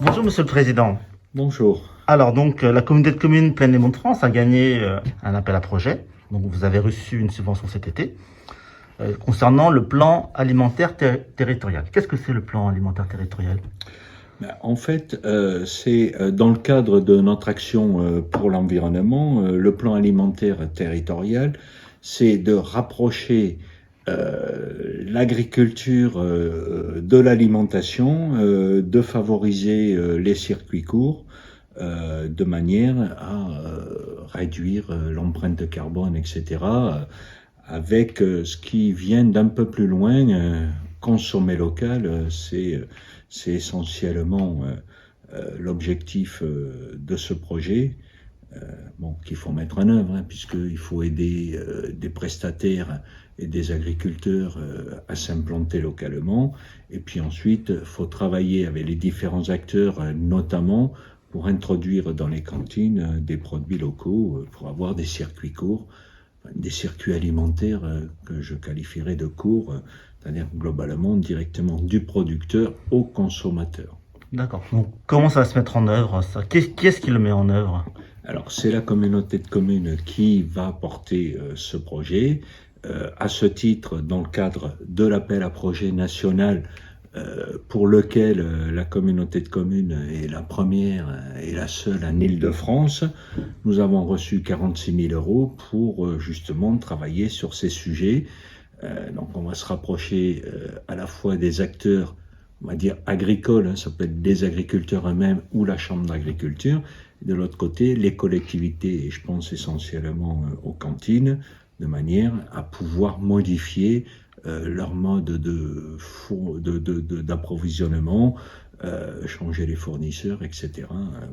Bonjour Monsieur le Président. Bonjour. Alors donc la communauté de communes Plaine des Monts de France a gagné un appel à projet. Donc vous avez reçu une subvention cet été concernant le plan alimentaire territorial. Qu'est-ce que c'est le plan alimentaire territorial? En fait, c'est dans le cadre de notre action pour l'environnement, le plan alimentaire territorial, c'est de rapprocher l'agriculture de l'alimentation, de favoriser les circuits courts, de manière à réduire l'empreinte carbone, etc., avec ce qui vient d'un peu plus loin, consommer local, c'est essentiellement l'objectif de ce projet, qu'il faut mettre en œuvre, puisqu'il faut aider des prestataires et des agriculteurs à s'implanter localement. Et puis ensuite, il faut travailler avec les différents acteurs, notamment pour introduire dans les cantines des produits locaux, pour avoir des circuits courts, des circuits alimentaires que je qualifierais de courts, c'est-à-dire globalement directement du producteur au consommateur. D'accord. Donc comment ça va se mettre en œuvre ça? Qui est-ce qui le met en œuvre? Alors c'est la communauté de communes qui va porter ce projet. À ce titre, dans le cadre de l'appel à projet national pour lequel la communauté de communes est la première et la seule en Île-de-France, nous avons reçu 46 000 € pour justement travailler sur ces sujets. Donc on va se rapprocher à la fois des acteurs, on va dire agricoles, ça peut être des agriculteurs eux-mêmes ou la chambre d'agriculture. De l'autre côté, les collectivités, et je pense essentiellement aux cantines, de manière à pouvoir modifier leur mode d'approvisionnement, changer les fournisseurs, etc.,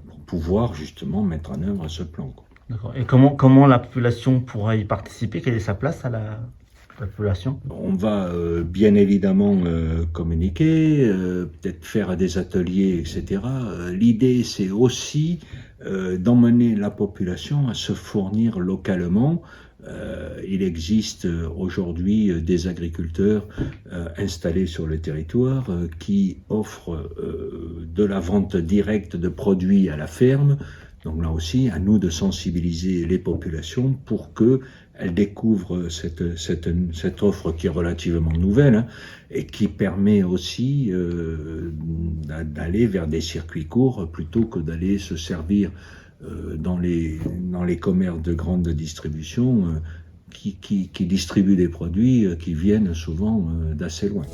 pour pouvoir justement mettre en œuvre ce plan. D'accord. Et comment la population pourra y participer? Quelle est sa place à la population? On va bien évidemment communiquer, peut-être faire des ateliers, etc. L'idée, c'est aussi d'emmener la population à se fournir localement. Il existe aujourd'hui des agriculteurs installés sur le territoire qui offrent de la vente directe de produits à la ferme. Donc là aussi, à nous de sensibiliser les populations pour qu'elles découvrent cette offre qui est relativement nouvelle, et qui permet aussi d'aller vers des circuits courts plutôt que d'aller se servir dans les commerces de grande distribution qui distribuent des produits qui viennent souvent d'assez loin.